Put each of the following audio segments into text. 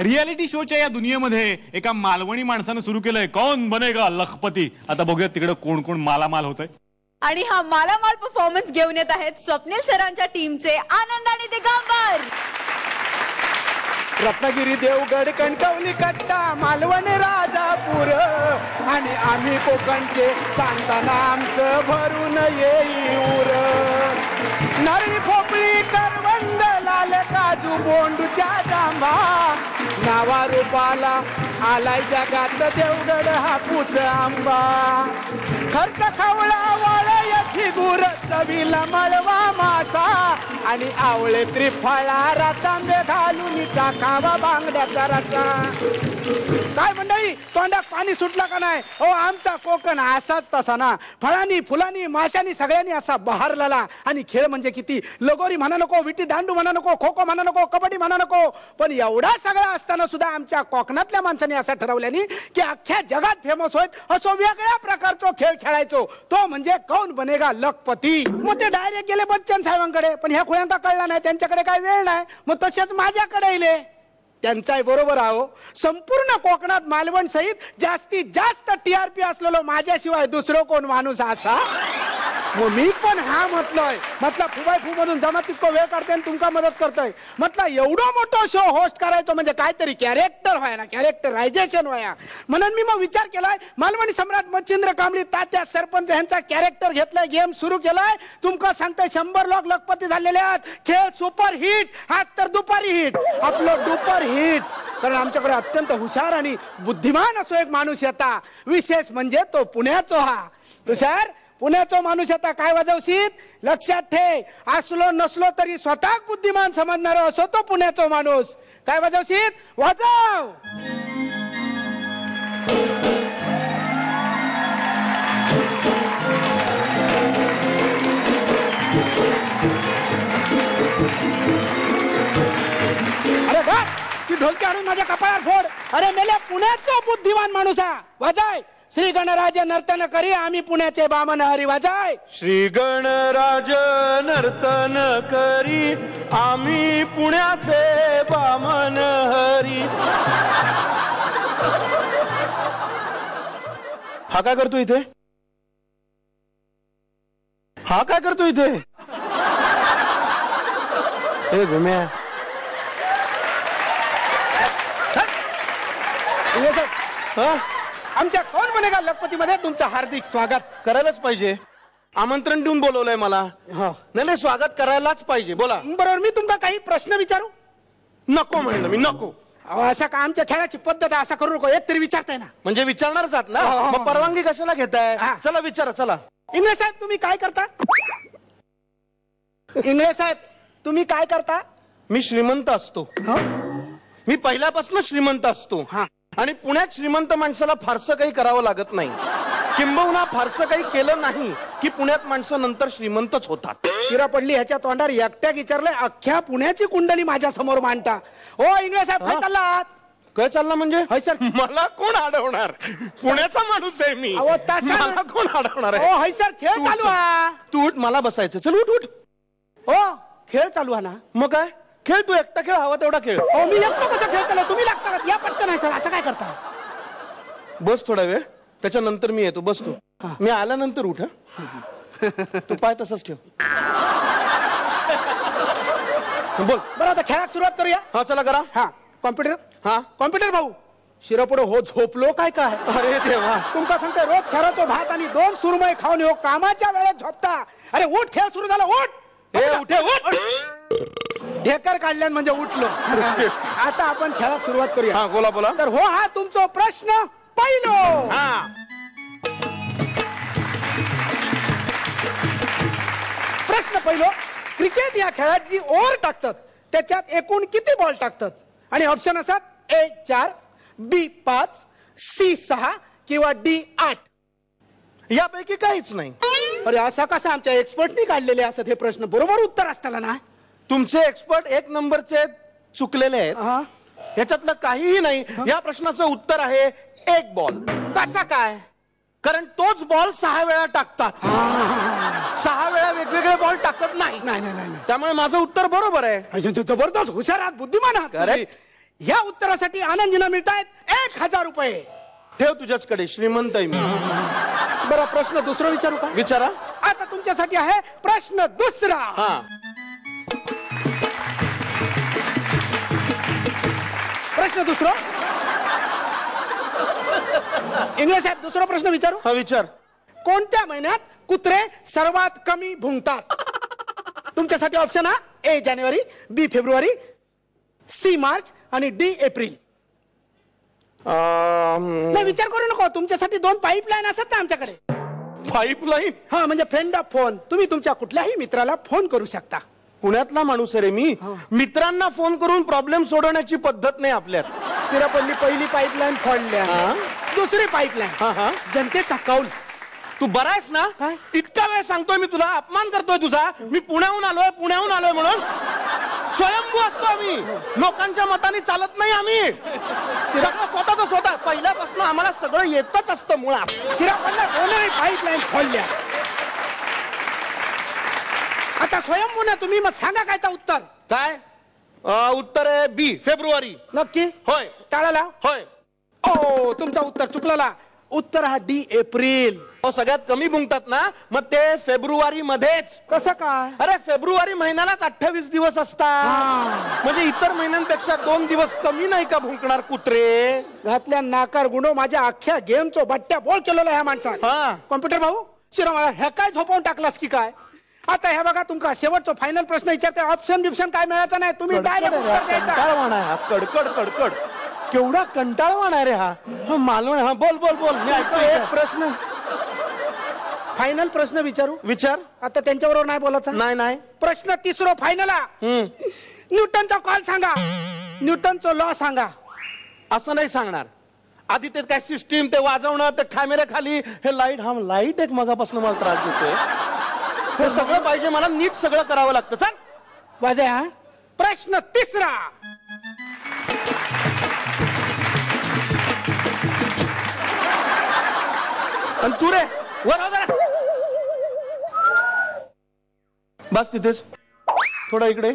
Reality शोच्या या दुनियेमध्ये एका मालवणी माणसानं सुरू केलंय कौन बनेगा लखपती. आता बघूया तिकडे कोण कोण मालामाल होतंय. आणि हा मालामाल परफॉर्मन्स घेऊन येत आहेत स्वप्नील सरांच्या टीमचे आनंद आणि दिगंबर. रत्नागिरी देवगड कणकवली कट्टा मालवण राजापूर आणि आम्ही कोकणचे सांगताना आमचं भरून येई उर. नरी खोपळी करवंद लाल काजू बोंडूच्या जांभा नावा रूपाला आलाय जगात देवगड हापूस आंबा. खर्च खावळा वाळयथी गुर चवीला मळवा मासा आणि आवळे त्रिफळा रातांबे घालून चाकावा बांगड्याचा रसा. काय मंडळी तोंडात पाणी सुटलं का नाही? हो आमचा कोकण असाच तसा ना. फळांनी फुलांनी माशांनी सगळ्यांनी असा बहारलेला. आणि खेळ म्हणजे किती. लगोरी म्हणा नको, विटी दांडू म्हणा नको, खो खो म्हणा नको, कबड्डी म्हणा नको. पण एवढा सगळा असताना सुद्धा आमच्या कोकणातल्या माणसांनी असं ठरवल्यानी की अख्ख्या जगात फेमस होत असो वेगळ्या प्रकारचा खेळ खेळायचो. तो म्हणजे कौन बनेगा लखपती. मग ते डायरेक्ट गेले बच्चन साहेबांकडे. पण ह्या खुळ्यांका कळला नाही, त्यांच्याकडे काय वेळ नाही. मग तसेच माझ्याकडे येले. त्यांचाही बरोबर आहो. संपूर्ण कोकणात मालवण सहित जास्तीत जास्त टीआरपी असलेलो माझ्याशिवाय दुसरं कोण माणूस असा. मग मी पण हा म्हटलंय. म्हटलं फुबाय फू मधून जमा तितको वेळ काढते आणि तुमका मदत करतोय. म्हटलं एवढं मोठं शो होस्ट करायचो म्हणजे काहीतरी कॅरेक्टर व्हाय ना, कॅरेक्टरायझेशन व्हाया. म्हणून मी मग विचार केलाय मालवणी सम्राट मच्छिंद्र कांबळी तात्या सरपंच यांचा कॅरेक्टर घेतलाय, गेम सुरू केलाय. तुमका सांगताय 100 लोक लखपती झालेले आहेत. खेळ सुपर हिट. आज तर दुपारी हिट. आपलं दुपार हिट. कारण आमच्याकडे अत्यंत हुशार आणि बुद्धिमान असो एक माणूस येता. विशेष म्हणजे तो पुण्याचा. हा हुशार पुण्याचा माणूस आता काय वाजवशीत लक्षात ठेव. असलो नसलो तरी स्वतः बुद्धिमान समजणार असो तो पुण्याचा माणूस. काय वाजवशीत वाजव. अरे वा ती ढोलकी आणून माझ्या कपाळावर फोड. अरे मेल्या पुण्याचा बुद्धिमान माणूस हा. वाजाय. श्री गणराज नर्तन करी आम्ही पुण्याचे बामन हरी. वाजाय. श्री गणराज नर्तन करी आम्ही पुण्याचे बामन हरी. हा काय करतो इथे? हा काय करतो इथे? ए घुम्या आमच्या कौन बनेगा लखपती मध्ये तुमचं हार्दिक स्वागत. करायलाच पाहिजे. आमंत्रण देऊन बोलवलंय मला. नाही स्वागत करायलाच पाहिजे. बोला. बरोबर. मी तुमका काही प्रश्न विचारू? नको म्हणलं मी. नको. असं का आमच्या खेळाची पद्धत असा करू नको. एक तरी विचारताय ना. म्हणजे विचारणारच आहात ना. मग परवानगी कशाला घेताय? चला विचारा. चला. इंगळे साहेब तुम्ही काय करता? इंगळे साहेब तुम्ही काय करता? मी श्रीमंत असतो. मी पहिल्यापासून श्रीमंत असतो. आणि पुण्यात श्रीमंत माणसाला फारसं काही करावं लागत नाही. किंबहुना फारसं काही केलं नाही की पुण्यात माणसं नंतर श्रीमंतच होतात. शिरा पडली ह्याच्या तोंडावर एकट्या विचारलंय अख्ख्या पुण्याची कुंडली माझ्या समोर मांडता. ओ इंगळे साहेब काय चाललात? काय चालला म्हणजे? हय सर मला कोण अडवणार? पुण्याचा माणूस आहे मी. मला कोण अडवणार आहे? हय सर खेळ चालू हा. तू उठ. मला बसायचं. चल उठ उठ. हो खेळ चालू हा ना. मग काय खेळ? तू एकटा खेळ. हवा तेवढा खेळ. हो मी एकटो कसं खेळतो? तुम्ही लागता या पटकन आहे सर. असं काय करता? बस थोडा वेळ. त्याच्यानंतर मी येतो. बसतो. मी आल्यानंतर उठ. तू पाय तसंच ठेव. बोल. बरं आता खेळात सुरुवात करूया. हा चला करा. हा कॉम्प्युटर. हा कॉम्प्युटर भाऊ शिरपुढे हो झोपलो काय काय? अरे देवा. तुमका सांगते रोज सराचो भात आणि 2 सुरमई खाऊन येऊ कामाच्या वेळेत झोपता. अरे उठ खेळ सुरू झाला. उठ. उठे उठ. ढेकर काढल्यान म्हणजे उठलो. आता आपण खेळात सुरुवात करूया. हा बोला बोला. तर हो हा तुमचा प्रश्न पहिलो. हा प्रश्न पहिलो. क्रिकेट या खेळात जी ओव्हर टाकतात त्याच्यात एकूण किती बॉल टाकतात? आणि ऑप्शन असतात A 4 B 5 C 6 किंवा D 8. यापैकी काहीच नाही. अरे असा कसा आमच्या एक्सपर्टनी काढलेले असत हे प्रश्न? बरोबर उत्तर असताना ना. तुमचे एक्सपर्ट 1 नंबरचे चुकलेले आहेत. याच्यातलं काहीही नाही. या प्रश्नाचं उत्तर आहे 1 बॉल. कसा काय? कारण तोच बॉल 6 वेळा टाकतात. 6 वेळा वेगवेगळे बॉल टाकत नाही. नाही नाही नाही. त्यामुळे माझं उत्तर बरोबर आहे. जबरदस्त हुशार आहात, बुद्धिमान आहात. Correct. या उत्तरासाठी आनंदजींना मिळतायत 1000 रुपये. ठेव तुझ्याचकडे, श्रीमंत आहे मी. बरं, प्रश्न दुसरा विचारू का? विचारा. आता तुमच्यासाठी आहे प्रश्न दुसरा. हा, प्रश्न दुसरा. इंग्रज साहेब, दुसरा प्रश्न विचारू. हा विचार. कोणत्या महिन्यात कुत्रे सर्वात कमी भुंकतात? तुमच्यासाठी ऑप्शन हा: ए जानेवारी, बी फेब्रुवारी, सी मार्च आणि डी एप्रिल. नाही, विचार करू नको. तुमच्यासाठी 2 पाईपलाईन असतात ना आमच्याकडे. पाईपलाईन? हा, म्हणजे फ्रेंड ऑफ फोन. तुम्ही तुमच्या कुठल्याही मित्राला फोन करू शकता. पुण्यातला माणूस आहे रे मी. मित्रांना फोन करून प्रॉब्लेम सोडवण्याची पद्धत नाही आपल्यात. तिरापल्ली पहिली पाईपलाईन फोडल्या. दुसरी पाईपलाईन जनतेचा कौल. तू बरा आहेस ना? काय? इतका वेळ सांगतोय मी तुला, अपमान करतोय तुझा. मी पुण्याहून आलोय म्हणून. स्वयंभू असतो आम्ही, लोकांच्या मताने चालत नाही आम्ही. सगळं स्वतः पहिल्यापासून आम्हाला सगळं येतच असतं मुळात. तिरापल्ल्या दोनही पाईपलाईन फोडल्या. आता स्वयंभूने तुम्ही मग सांगा काय तर उत्तर. काय उत्तर आहे? बी फेब्रुवारी. नक्की? होय. टाळाला. होय. ओ, तुमचा उत्तर चुकलेला. उत्तर हा डी एप्रिल. सगळ्यात कमी भुंकतात ना, मग ते फेब्रुवारी मध्येच. कसं काय? अरे फेब्रुवारी महिन्यालाच 28 दिवस असतात. म्हणजे इतर महिन्यांपेक्षा 2 दिवस कमी नाही का भुंकणार कुत्रे? घातल्या नाकार गुणो माझ्या अख्ख्या गेमचो बट्ट्या बोल केलेला ह्या माणसाने. कॉम्प्युटर भाऊ शिरा, ह्या काय झोपवून टाकलास की काय? आता ह्या बघा, तुमका शेवटचा फायनल प्रश्न विचारते. ऑप्शन बिप्शन काय मिळायचं नाही. तुम्ही डायरेक्ट उत्तर द्यायचं. कंटाळवाणा आहे हा, कडकड. केवढा कंटाळवाणा आहे रे हा. मालवण. हा, बोल. मी ऐकतोय. एक प्रश्न, फायनल प्रश्न विचारू. विचार. आता त्यांच्याबरोबर नाही बोलायचं. नाही. प्रश्न तिसरा फायनल. न्यूटनचा कॉल सांगा. न्यूटनचा लॉ सांगा. असं नाही सांगणार. आधी ते काय सिस्टीम, ते वाजवणं, ते कॅमेरे खाली, हे लाईट एक मगापासून मला त्रास देतोय. हे सगळं पाहिजे मला, नीट सगळं करावं लागतं. चल वाजे. हा प्रश्न तिसरा. आणि तू रे वर हो जरा. बस तिथेच, थोडं इकडे,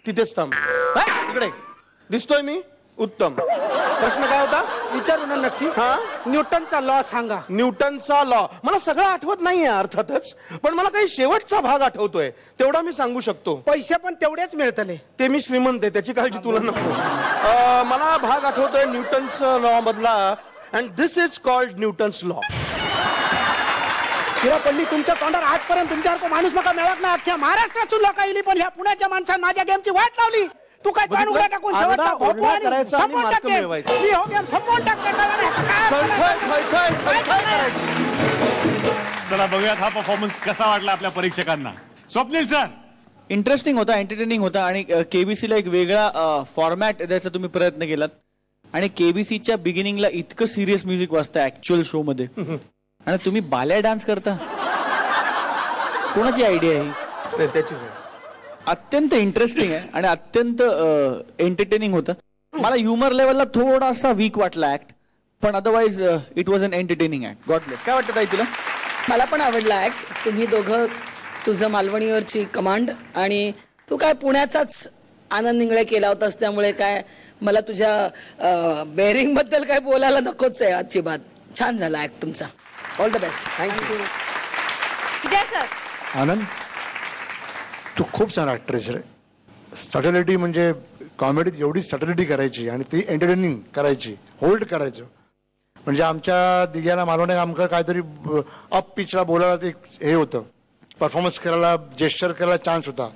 तिथेच थांब. इकडे दिसतोय मी? उत्तम. प्रश्न काय होता? विचारू ना नक्की. हा, न्यूटनचा लॉ सांगा. न्यूटनचा लॉ मला सगळं आठवत नाहीये अर्थातच, पण मला काही शेवटचा भाग आठवतोय, तेवढा मी सांगू शकतो. पैसे पण तेवढेच मिळतले. ते मी श्रीमंत आहे, त्याची काळजी तुला नको. मला भाग आठवतोय न्यूटनचा लॉ मधला, and this is called Newton's law. Shirapalli, तुमच्या तोंडावर आजपर्यंत तुमच्यासारखं माणूस नका मिळत ना. अख्ख्या महाराष्ट्रातून लोक येईल, पण ह्या पुण्याच्या माणसाने माझ्या गेमची वाट लावली. तू काय तोंड उघडा टाकून शेवटचा घोपू आणि संपवून टाकते. मी हो गेम संपवून टाकते. चला बघूयात हा परफॉर्मन्स कसा वाटला आपल्या परीक्षकांना. स्वप्नील सर, इंटरेस्टिंग होता, एंटरटेनिंग होता आणि केबीसीला एक वेगळा फॉर्मॅट द्यायचा तुम्ही प्रयत्न केलात. आणि केबीसीच्या बिगिनिंगला इतकं सिरियस म्युझिक वाजतं ऍक्च्युअल शो मध्ये, आणि तुम्ही बाल्या डान्स करता. कोणाची आयडिया आहे? त्याची. अत्यंत इंटरेस्टिंग आहे आणि अत्यंत एंटरटेनिंग होतं. मला ह्युमर लेवलला थोडासा वीक वाटला ऍक्ट, पण otherwise it was an entertaining act. God bless. काय वाटतं ताई तुला? मला पण आवडला ऍक्ट. तुम्ही दोघं, तुझं मालवणीवरची कमांड आणि तू काय पुण्याचाच आनंद इंगळे केला होतास, त्यामुळे काय मला तुझ्या बेअरिंग बद्दल काय बोलायला नकोच आहे आजची बात. छान झाला ऍक्ट तुमचा. All the best. Thank you. Jay sir. Anand, तू खूप छान ॲक्ट्रेस रे. सटलिटी म्हणजे कॉमेडीत एवढी सटलिटी करायची आणि ती एंटरटेनिंग करायची, होल्ड करायचं. म्हणजे आमच्या दिग्याला मालवणे आमचं काहीतरी अप पिचला बोलायला ते हे होतं, परफॉर्मन्स करायला, जेस्चर करायला चान्स होता,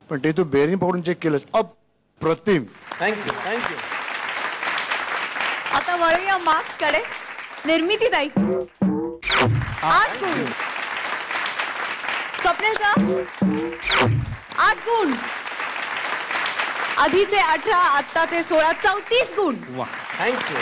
पण ते तू बेरिंग पकडून चेक केलंस. अप्रतिम. थँक्यू. आता वळूया मार्क्स कडे. निर्मिती ताई 8 गुण. स्वप्नील सर 8 गुण. आधीचे 18, आत्ताचे 16, 34 गुण. थँक्यू.